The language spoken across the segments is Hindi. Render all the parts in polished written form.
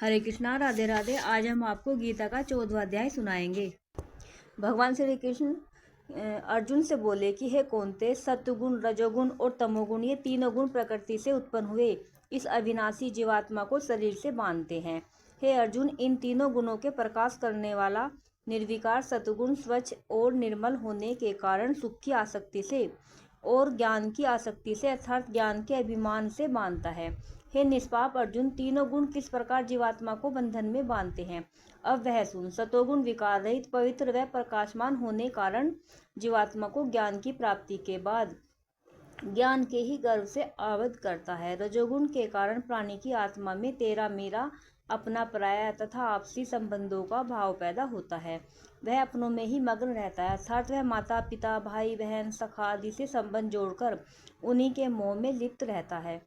हरे कृष्णा, राधे राधे। आज हम आपको गीता का 14वां अध्याय सुनाएंगे। भगवान श्री कृष्ण अर्जुन से बोले कि हे कौन्तेय, सत्वगुण, रजोगुण और तमोगुण ये तीनों गुण प्रकृति से उत्पन्न हुए इस अविनाशी जीवात्मा को शरीर से बांधते हैं। हे अर्जुन, इन तीनों गुणों के प्रकाश करने वाला निर्विकार सत्वगुण स्वच्छ और निर्मल होने के कारण सुख की आसक्ति से और ज्ञान की आसक्ति से अर्थात ज्ञान के अभिमान से बांधता है। हे निष्पाप अर्जुन, तीनों गुण किस प्रकार जीवात्मा को बंधन में बांधते हैं, अब वह सुन। सतोगुण विकार रहित, पवित्र व प्रकाशमान होने कारण जीवात्मा को ज्ञान की प्राप्ति के बाद ज्ञान के ही गर्भ से आबद्ध करता है। रजोगुण के कारण प्राणी की आत्मा में तेरा मेरा, अपना पराया तथा आपसी संबंधों का भाव पैदा होता है। वह अपनों में ही मग्न रहता है, अर्थात वह माता पिता भाई बहन सखा आदि से संबंध जोड़कर उन्हीं के मोह में लिप्त रहता है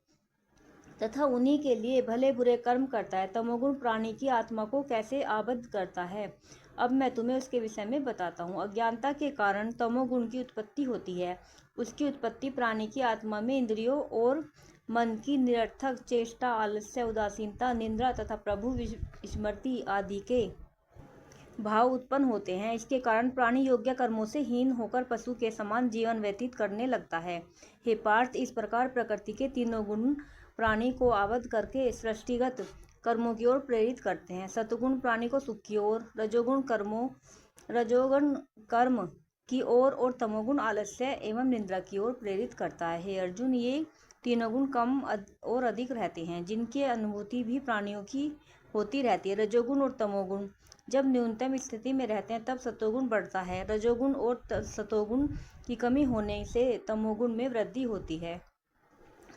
तथा उन्हीं के लिए भले बुरे कर्म करता है। तमोगुण प्राणी की आत्मा को कैसे आबद्ध करता है, अब मैं तुम्हें उसके विषय में बताता हूँ। अज्ञानता के कारण तमोगुण की उत्पत्ति होती है। उसकी उत्पत्ति प्राणी की आत्मा में इंद्रियों और मन की निरर्थक चेष्टा, आलस्य, उदासीनता, निंद्रा तथा प्रभु विस्मृति आदि के भाव उत्पन्न होते हैं। इसके कारण प्राणी योग्य कर्मों से हीन होकर पशु के समान जीवन व्यतीत करने लगता है। हे पार्थ, इस प्रकार प्रकृति के तीनों गुण प्राणी को आबद्ध करके सृष्टिगत कर्मों की ओर प्रेरित करते हैं। सतगुण प्राणी को सुख की ओर, रजोगुण कर्म की ओर और तमोगुण आलस्य एवं निंद्रा की ओर प्रेरित करता है। हे अर्जुन, ये तीनों गुण कम और अधिक रहते हैं, जिनकी अनुभूति भी प्राणियों की होती रहती है। रजोगुण और तमोगुण जब न्यूनतम स्थिति में रहते हैं तब सतोगुण बढ़ता है। रजोगुण और सतोगुण की कमी होने से तमोगुण में वृद्धि होती है।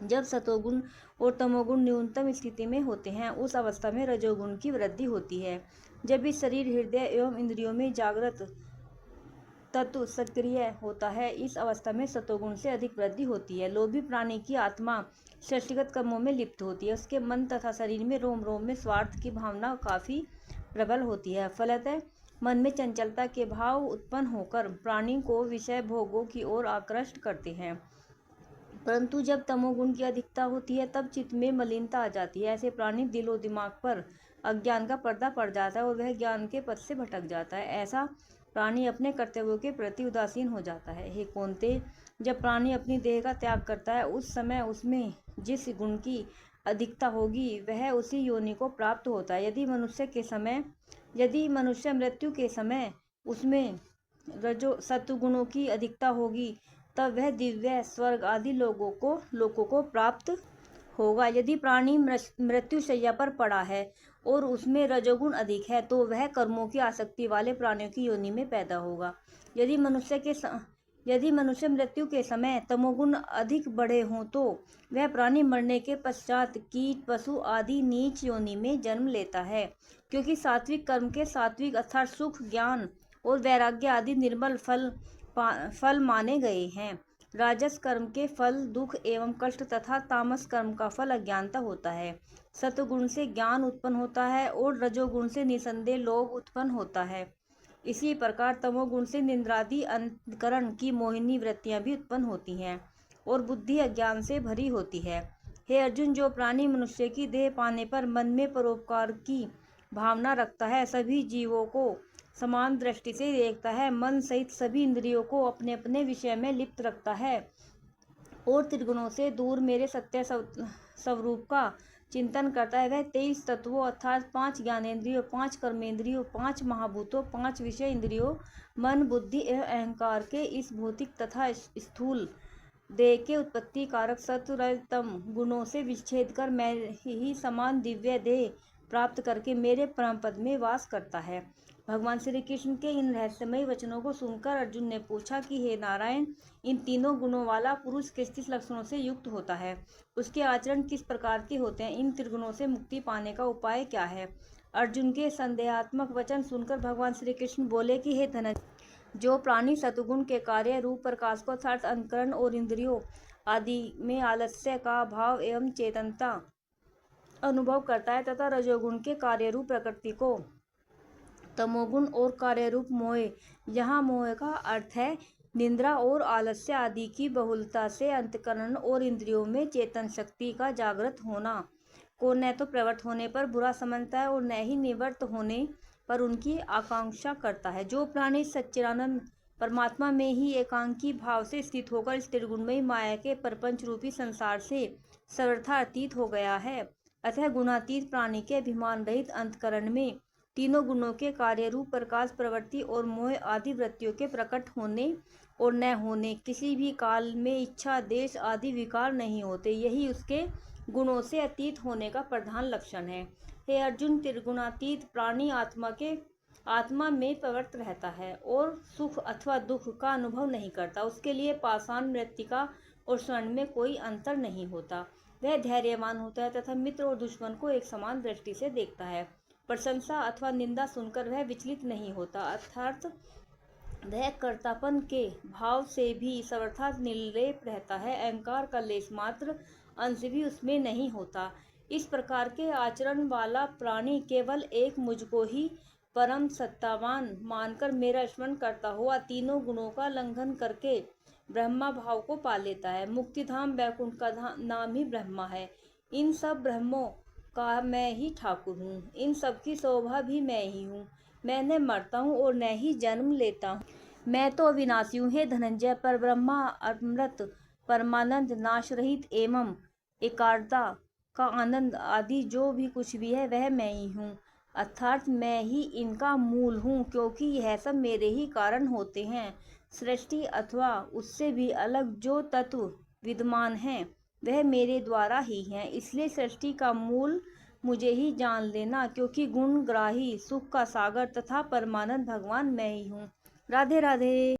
जब सतोगुण और तमोगुण न्यूनतम स्थिति में होते हैं उस अवस्था में रजोगुण की वृद्धि होती है। जब इस शरीर, हृदय एवं इंद्रियों में जागृत तत्व सक्रिय होता है, इस अवस्था में सतोगुण से अधिक वृद्धि होती है। लोभी प्राणी की आत्मा सृष्टिगत कर्मों में लिप्त होती है। उसके मन तथा शरीर में रोम रोम में स्वार्थ की भावना काफी प्रबल होती है। फलतः मन में चंचलता के भाव उत्पन्न होकर प्राणी को विषय भोगों की ओर आकृष्ट करते हैं। परंतु जब तमोगुण की अधिकता होती है तब चित्त में मलिनता आ जाती है। ऐसे प्राणी दिलो दिमाग पर अज्ञान का पर्दा पड़ जाता है और वह ज्ञान के पथ से भटक जाता है। ऐसा प्राणी अपने कर्तव्यों के प्रति उदासीन हो जाता है। हे कौन्तेय, जब प्राणी अपनी देह का त्याग करता है उस समय उसमें जिस गुण की अधिकता होगी वह उसी योनि को प्राप्त होता है। यदि मनुष्य मृत्यु के समय उसमें सत्वगुणों की अधिकता होगी तब वह दिव्य स्वर्ग आदि लोगों को प्राप्त होगा। यदि प्राणी मृत्यु शैया पर पड़ा है और उसमें रजोगुण अधिक है तो वह कर्मों की आसक्ति वाले प्राणियों की योनि में पैदा होगा। यदि मनुष्य मृत्यु के समय तमोगुण अधिक बढ़े हों तो वह प्राणी मरने के पश्चात कीट, पशु आदि नीच योनि में जन्म लेता है, क्योंकि सात्विक कर्म के सात्विक अर्थात सुख, ज्ञान और वैराग्य आदि निर्मल फल माने गए हैं। राजस कर्म के फल दुख एवं कष्ट तथा तामस कर्म का फल अज्ञानता होता है। सत्वगुण से ज्ञान उत्पन्न होता है और रजोगुण से निसंदेह लोभ उत्पन्न होता है। इसी प्रकार तमोगुण से निंद्रादि अंतःकरण की मोहिनी वृत्तियां भी उत्पन्न होती हैं और बुद्धि अज्ञान से भरी होती है। हे अर्जुन, जो प्राणी मनुष्य की देह पाने पर मन में परोपकार की भावना रखता है, सभी जीवों को समान दृष्टि से देखता है, मन सहित सभी इंद्रियों को अपने अपने विषय में लिप्त रखता है और त्रिगुणों से दूर मेरे सत्य स्वरूप का चिंतन करता है, वह 23 तत्वों अर्थात 5 ज्ञानेंद्रियों, 5 कर्मेंद्रियों, 5 महाभूतों, 5 विषय इंद्रियों, मन, बुद्धि एवं अहंकार के इस भौतिक तथा स्थूल देह के उत्पत्ति कारक सत्व रज तम गुणों से विच्छेद कर मैं ही समान दिव्य देह प्राप्त करके मेरे परम पद में वास करता है। भगवान श्री कृष्ण के इन रहस्यमय वचनों को सुनकर अर्जुन ने पूछा कि हे नारायण, इन तीनों गुणों वाला पुरुष किस किस लक्षणों से युक्त होता है, उसके आचरण किस प्रकार के होते हैं, इन त्रिगुणों से मुक्ति पाने का उपाय क्या है। अर्जुन के संदेहात्मक वचन सुनकर भगवान श्री कृष्ण बोले कि हे धनंजय, जो प्राणी सतुगुण के कार्य रूप प्रकाश को अर्थात अंतःकरण और इंद्रियों आदि में आलस्य का भाव एवं चेतनता अनुभव करता है तथा रजोगुण के कार्य रूप प्रकृति को, तमोगुण और कार्य रूप मोह, यहाँ मोह का अर्थ है निंद्रा और आलस्य आदि की बहुलता से अंतःकरण और इंद्रियों में चेतन शक्ति का जागृत होना, को न तो प्रवृत्त होने पर बुरा समझता है और न ही निवृत्त होने पर उनकी आकांक्षा करता है। जो प्राणी सच्चिदानंद परमात्मा में ही एकांकी भाव से स्थित होकर इस त्रिगुणमयी माया के प्रपंच रूपी संसार से सर्वथा अतीत हो गया है, अतः गुणातीत प्राणी के अभिमान रहित अंतःकरण में तीनों गुणों के कार्य रूप प्रकाश, प्रवृत्ति और मोह आदि वृत्तियों के प्रकट होने और न होने, किसी भी काल में इच्छा, देश आदि विकार नहीं होते। यही उसके गुणों से अतीत होने का प्रधान लक्षण है। हे अर्जुन, त्रिगुणातीत प्राणी आत्मा में प्रवृत्त रहता है और सुख अथवा दुख का अनुभव नहीं करता। उसके लिए पाषाण, मृत्तिका और स्वर्ण में कोई अंतर नहीं होता। वह धैर्यवान होता है तथा मित्र और दुश्मन को एक समान दृष्टि से देखता है। प्रशंसा अथवा निंदा सुनकर वह विचलित नहीं होता, अर्थात वह कर्तापन के भाव से भी सर्वथा निर्लेप रहता है। अहंकार का लेश मात्र अंश भी उसमें नहीं होता। इस प्रकार के आचरण वाला प्राणी केवल एक मुझको ही परम सत्तावान मानकर मेरा स्मरण करता हुआ तीनों गुणों का लंघन करके ब्रह्मा भाव को पा लेता है। मुक्तिधाम वैकुंठ का नाम ही ब्रह्मा है। इन सब ब्रह्मों का मैं ही ठाकुर हूँ। इन सब की शोभा भी मैं ही हूँ। मैं न मरता हूँ और न ही जन्म लेता हूँ। मैं तो अविनाशी हूँ। हे धनंजय, पर ब्रह्मा, अमृत, परमानंद, नाश रहित एवं एकाग्रता का आनंद आदि जो भी कुछ भी है वह मैं ही हूँ, अर्थात मैं ही इनका मूल हूँ, क्योंकि यह सब मेरे ही कारण होते हैं। सृष्टि अथवा उससे भी अलग जो तत्व विद्यमान हैं वह मेरे द्वारा ही हैं। इसलिए सृष्टि का मूल मुझे ही जान लेना, क्योंकि गुणग्राही, सुख का सागर तथा परमानंद भगवान मैं ही हूँ। राधे राधे।